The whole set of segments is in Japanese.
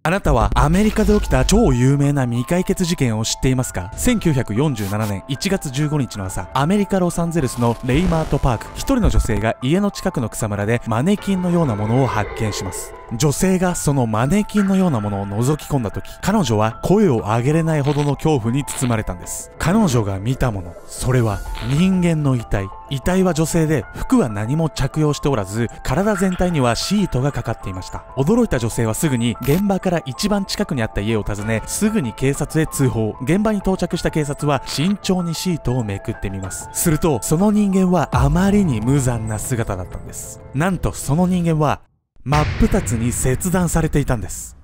あなたはアメリカで起きた超有名な未解決事件を知っていますか？ 1947 年1月15日の朝、アメリカ・ロサンゼルスのレイマートパーク、一人の女性が家の近くの草むらでマネキンのようなものを発見します。女性がそのマネキンのようなものを覗き込んだ時、彼女は声を上げれないほどの恐怖に包まれたんです。彼女が見たもの、それは人間の遺体。遺体は女性で、服は何も着用しておらず、体全体にはシートがかかっていました。驚いた女性はすぐに現場から一番近くにあった家を訪ね、すぐに警察へ通報。現場に到着した警察は慎重にシートをめくってみます。すると、その人間はあまりに無残な姿だったんです。なんとその人間は真っ二つに切断されていたんです。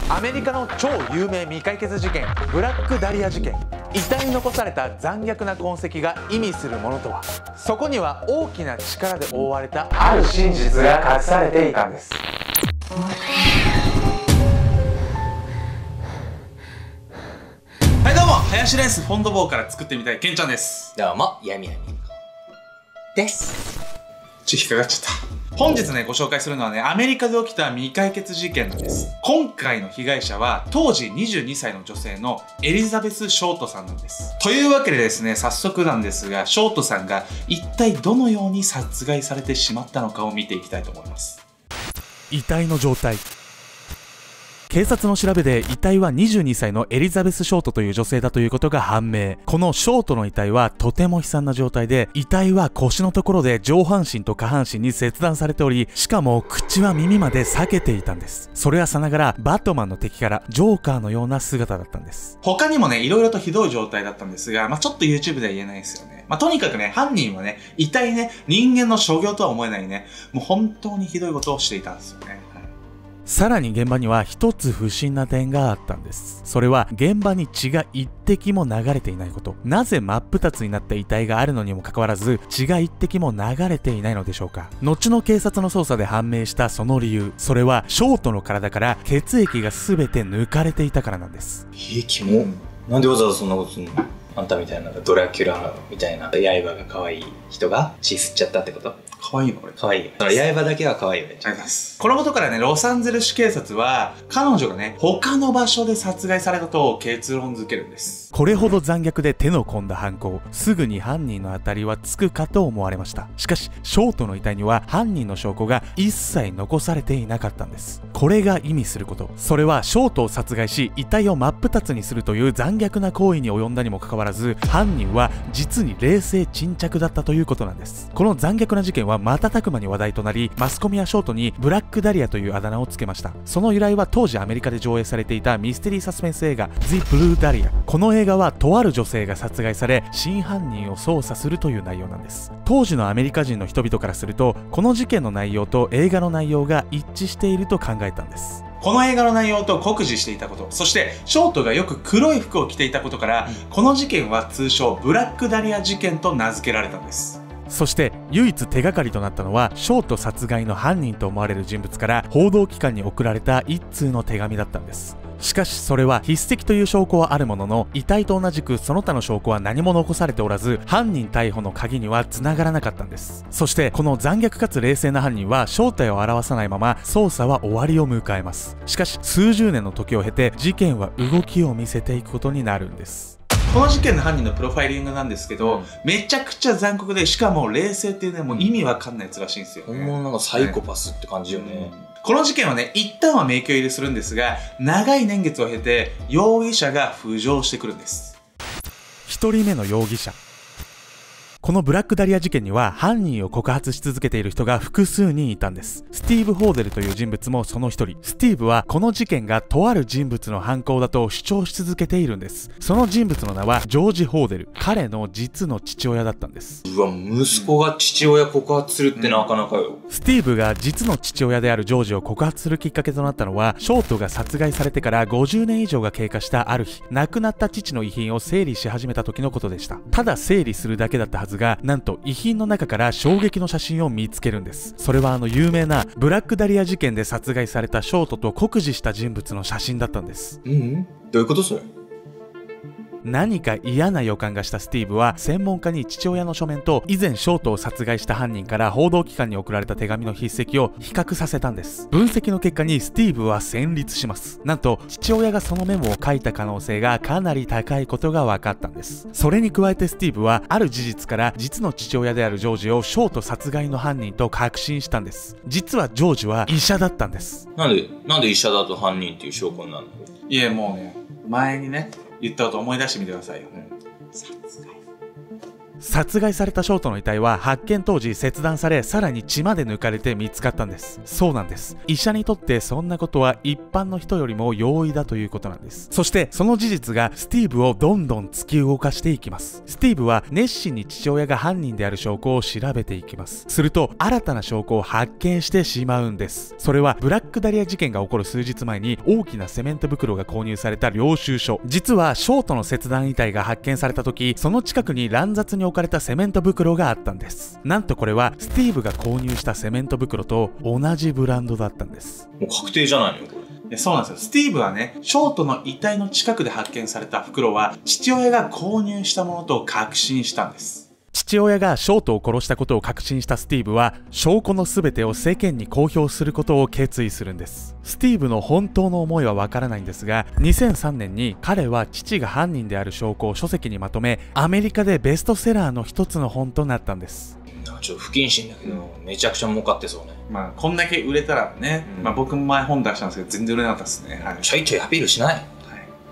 アメリカの超有名未解決事件、ブラックダリア事件。遺体に残された残虐な痕跡が意味するものとは。そこには大きな力で覆われたある真実が隠されていたんです。はい、どうも、ハヤシライスフォンドボーから作ってみたいケンちゃんです。どうも、やみやみです。引っかかっちゃった。本日ね、ご紹介するのはね、アメリカで起きた未解決事件です。今回の被害者は、当時22歳の女性のエリザベス・ショートさんなんです。というわけでですね、早速なんですが、ショートさんが一体どのように殺害されてしまったのかを見ていきたいと思います。遺体の状態。警察の調べで遺体は22歳のエリザベス・ショートという女性だということが判明。このショートの遺体はとても悲惨な状態で、遺体は腰のところで上半身と下半身に切断されており、しかも口は耳まで裂けていたんです。それはさながらバットマンの敵からジョーカーのような姿だったんです。他にもね、いろいろとひどい状態だったんですが、ちょっと YouTube では言えないですよね。とにかくね、犯人はね、遺体ね、人間の所業とは思えないね、もう本当にひどいことをしていたんですよね。さらに現場には一つ不審な点があったんです。それは現場に血が一滴も流れていないこと。なぜ真っ二つになった遺体があるのにもかかわらず血が一滴も流れていないのでしょうか。後の警察の捜査で判明したその理由、それはショートの体から血液が全て抜かれていたからなんです。キモ。なんでわざわざそんなことするの？あんたみたいなドラキュラみたいな刃が可愛い人が血吸っちゃったってこと？可愛いのこれ。可愛い。刃だけは可愛いよね。ありがとうございます。このことからね、ロサンゼルス警察は、彼女がね、他の場所で殺害されたと結論付けるんです。これほど残虐で手の込んだ犯行、すぐに犯人の当たりはつくかと思われました。しかし、ショートの遺体には犯人の証拠が一切残されていなかったんです。これが意味すること。それは、ショートを殺害し、遺体を真っ二つにするという残虐な行為に及んだにもかかわらず、犯人は実に冷静沈着だったということなんです。この残虐な事件は瞬く間に話題となり、マスコミはショートにブラックダリアというあだ名をつけました。その由来は当時アメリカで上映されていたミステリーサスペンス映画 The Blue Dahlia。この映画はとある女性が殺害され、真犯人を捜査するという内容なんです。当時のアメリカ人の人々からすると、この事件の内容と映画の内容が一致していると考えたんです。この映画の内容と酷似していたこと、そしてショートがよく黒い服を着ていたことから、この事件は通称ブラックダリア事件と名付けられたんです。そして唯一手がかりとなったのは、ショート殺害の犯人と思われる人物から報道機関に送られた一通の手紙だったんです。しかしそれは筆跡という証拠はあるものの、遺体と同じくその他の証拠は何も残されておらず、犯人逮捕の鍵には繋がらなかったんです。そしてこの残虐かつ冷静な犯人は正体を表さないまま捜査は終わりを迎えます。しかし数十年の時を経て、事件は動きを見せていくことになるんです。この事件の犯人のプロファイリングなんですけど、めちゃくちゃ残酷で、しかも冷静っていうね、もう意味わかんないやつらしいんですよ、ね。本物なんかサイコパスって感じよね。この事件はね、一旦は迷宮入りするんですが、長い年月を経て容疑者が浮上してくるんです。一人目の容疑者。このブラックダリア事件には犯人を告発し続けている人が複数人いたんです。スティーブ・ホーデルという人物もその一人。スティーブはこの事件がとある人物の犯行だと主張し続けているんです。その人物の名はジョージ・ホーデル。彼の実の父親だったんです。うわ、息子が父親告発するってなかなかよ。スティーブが実の父親であるジョージを告発するきっかけとなったのは、ショートが殺害されてから50年以上が経過したある日、亡くなった父の遺品を整理し始めた時のことでした。ただ整理するだけだったはずが、なんと遺品の中から衝撃の写真を見つけるんです。それは有名なブラックダリア事件で殺害されたショートと酷似した人物の写真だったんです。どういうことそれ？何か嫌な予感がしたスティーブは専門家に父親の書面と以前ショートを殺害した犯人から報道機関に送られた手紙の筆跡を比較させたんです。分析の結果にスティーブは戦慄します。なんと父親がそのメモを書いた可能性がかなり高いことが分かったんです。それに加えてスティーブはある事実から実の父親であるジョージをショート殺害の犯人と確信したんです。実はジョージは医者だったんです。なんで医者だと犯人っていう証拠になるの？いえ、もうね、前にね言ったこと思い出してみてくださいよ。殺害されたショートの遺体は発見当時切断され、さらに血まで抜かれて見つかったんです。そうなんです。医者にとってそんなことは一般の人よりも容易だということなんです。そしてその事実がスティーブをどんどん突き動かしていきます。スティーブは熱心に父親が犯人である証拠を調べていきます。すると新たな証拠を発見してしまうんです。それはブラックダリア事件が起こる数日前に大きなセメント袋が購入された領収書。実はショートの切断遺体が発見された時、その近くに乱雑に置かれたセメント袋があったんです。なんとこれはスティーブが購入したセメント袋と同じブランドだったんです。もう確定じゃないのこれ。そうなんですよ。スティーブはね、ショートの遺体の近くで発見された袋は父親が購入したものと確信したんです。父親がショートを殺したことを確信したスティーブは証拠の全てを世間に公表することを決意するんです。スティーブの本当の思いはわからないんですが、2003年に彼は父が犯人である証拠を書籍にまとめ、アメリカでベストセラーの一つの本となったんです。ちょっと不謹慎だけど、めちゃくちゃ儲かってそうね。まあこんだけ売れたらね、まあ僕も前本出したんですけど全然売れなかったですね。はい、ちょいちょいアピールしない。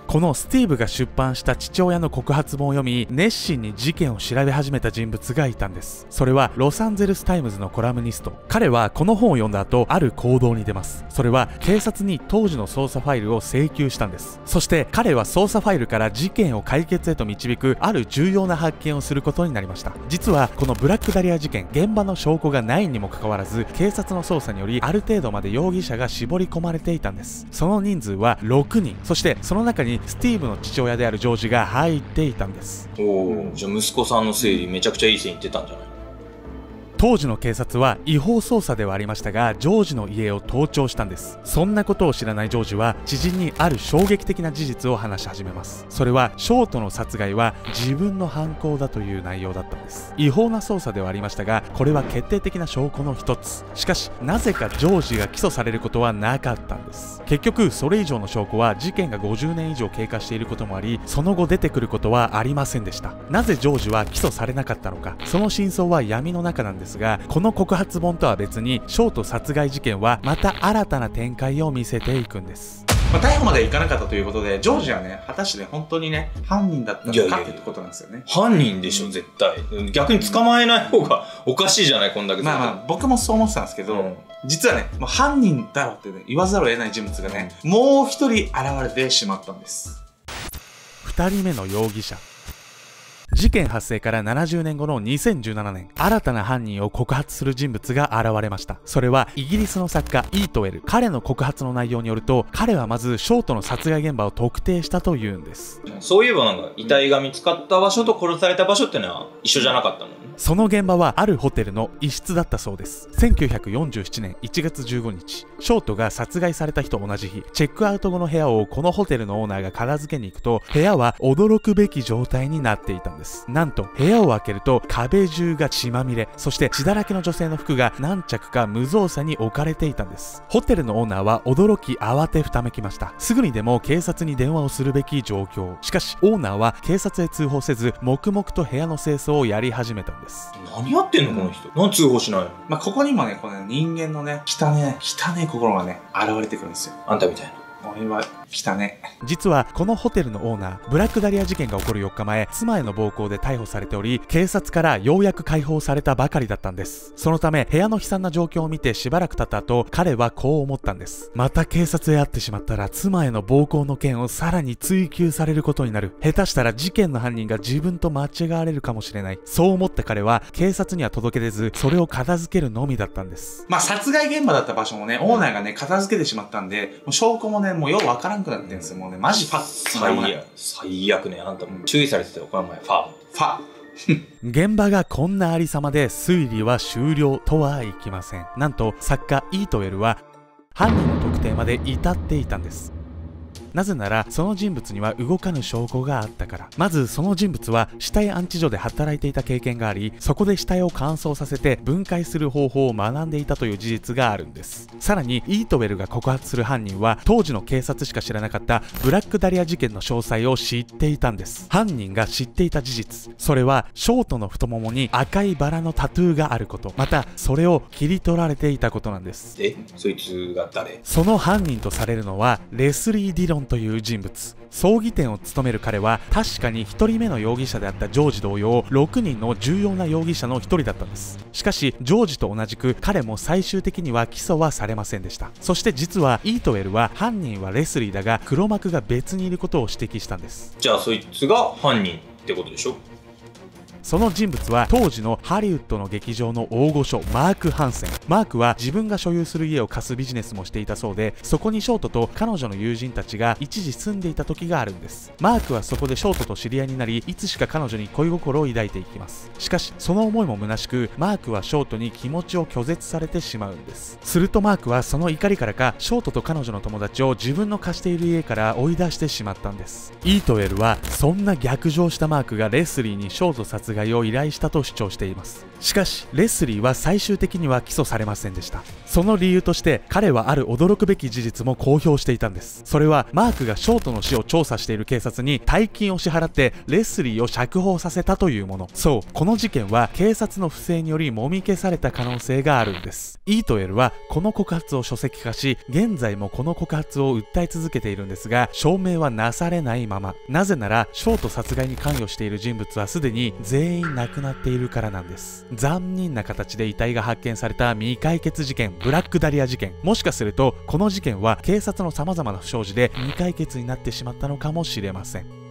このスティーブが出版した父親の告発本を読み、熱心に事件を調べ始めた人物がいたんです。それはロサンゼルスタイムズのコラムニスト。彼はこの本を読んだ後、ある行動に出ます。それは警察に当時の捜査ファイルを請求したんです。そして彼は捜査ファイルから事件を解決へと導くある重要な発見をすることになりました。実はこのブラックダリア事件、現場の証拠がないにもかかわらず、警察の捜査によりある程度まで容疑者が絞り込まれていたんです。その人数は6人。そしてその中にスティーブの父親であるジョージが入っていたんです。おお、じゃあ息子さんの推理めちゃくちゃいい線いってたんじゃない？当時の警察は違法捜査ではありましたが、ジョージの家を盗聴したんです。そんなことを知らないジョージは知人にある衝撃的な事実を話し始めます。それはショートの殺害は自分の犯行だという内容だったんです。違法な捜査ではありましたが、これは決定的な証拠の一つ。しかしなぜかジョージが起訴されることはなかったんです。結局それ以上の証拠は事件が50年以上経過していることもあり、その後出てくることはありませんでした。なぜジョージは起訴されなかったのか、その真相は闇の中なんですが、この告発本とは別にショート殺害事件はまた新たな展開を見せていくんです。逮捕まではいかなかったということで、ジョージはね、果たして本当にね、犯人だったのかっていうことなんですよね。犯人でしょ、絶対。逆に捕まえない方がおかしいじゃない、こんだけ。まあ僕もそう思ってたんですけど、実はね、もう犯人だろうってね、言わざるを得ない人物がね、もう一人現れてしまったんです。2人目の容疑者。事件発生から70年後の2017年、新たな犯人を告発する人物が現れました。それはイギリスの作家イートウェル。彼の告発の内容によると、彼はまずショートの殺害現場を特定したというんです。そういえばなんか遺体が見つかった場所と殺された場所ってのは一緒じゃなかったもんね。その現場はあるホテルの一室だったそうです。1947年1月15日、ショートが殺害された日と同じ日、チェックアウト後の部屋をこのホテルのオーナーが片付けに行くと、部屋は驚くべき状態になっていたんです。なんと部屋を開けると壁中が血まみれ、そして血だらけの女性の服が何着か無造作に置かれていたんです。ホテルのオーナーは驚き慌てふためきました。すぐにでも警察に電話をするべき状況。しかしオーナーは警察へ通報せず、黙々と部屋の清掃をやり始めたんです。何やってんのこの人。何通報しないの？まあここにもね、この人間のね、汚ね心がね、現れてくるんですよ。あんたみたいな。俺は汚ね。実はこのホテルのオーナー、ブラックダリア事件が起こる4日前、妻への暴行で逮捕されており、警察からようやく解放されたばかりだったんです。そのため部屋の悲惨な状況を見てしばらく経った後、彼はこう思ったんです。また警察へ会ってしまったら妻への暴行の件をさらに追及されることになる。下手したら事件の犯人が自分と間違われるかもしれない。そう思った彼は警察には届け出ず、それを片付けるのみだったんです。まあ殺害現場だった場所もね、オーナーがね、片付けてしまったんで、もう証拠もね、もうようわからんくなってんですよ。もうね、マジファッ。最悪ね。あんたも注意されてたよ、この前。ファ現場がこんなありさまで推理は終了とはいきません。なんと作家イートウェルは犯人の特定まで至っていたんです。なぜならその人物には動かぬ証拠があったから。まずその人物は死体安置所で働いていた経験があり、そこで死体を乾燥させて分解する方法を学んでいたという事実があるんです。さらにイートウェルが告発する犯人は当時の警察しか知らなかったブラックダリア事件の詳細を知っていたんです。犯人が知っていた事実、それはショートの太ももに赤いバラのタトゥーがあること、またそれを切り取られていたことなんです。そいつが誰？その犯人とされるのはレスリー・ディロンという人物。葬儀店を務める彼は確かに1人目の容疑者であったジョージ同様6人の重要な容疑者の1人だったんです。しかしジョージと同じく彼も最終的には起訴はされませんでした。そして実はイートウェルは犯人はレスリーだが黒幕が別にいることを指摘したんです。じゃあそいつが犯人ってことでしょ？その人物は当時のハリウッドの劇場の大御所マーク・ハンセン。マークは自分が所有する家を貸すビジネスもしていたそうで、そこにショートと彼女の友人たちが一時住んでいた時があるんです。マークはそこでショートと知り合いになり、いつしか彼女に恋心を抱いていきます。しかしその思いも虚しく、マークはショートに気持ちを拒絶されてしまうんです。するとマークはその怒りからかショートと彼女の友達を自分の貸している家から追い出してしまったんです。イートウェルはそんな逆上したマークがレスリーにショート殺害を依頼したと主張しています。しかしレスリーは最終的には起訴されませんでした。その理由として彼はある驚くべき事実も公表していたんです。それはマークがショートの死を調査している警察に大金を支払ってレスリーを釈放させたというもの。そう、この事件は警察の不正によりもみ消された可能性があるんです。イートウェルはこの告発を書籍化し、現在もこの告発を訴え続けているんですが、証明はなされないまま。なぜならショート殺害に関与している人物はすでに全員亡くなっているからなんです。残忍な形で遺体が発見された未解決事件、ブラックダリア事件。もしかするとこの事件は警察の様々な不祥事で未解決になってしまったのかもしれません。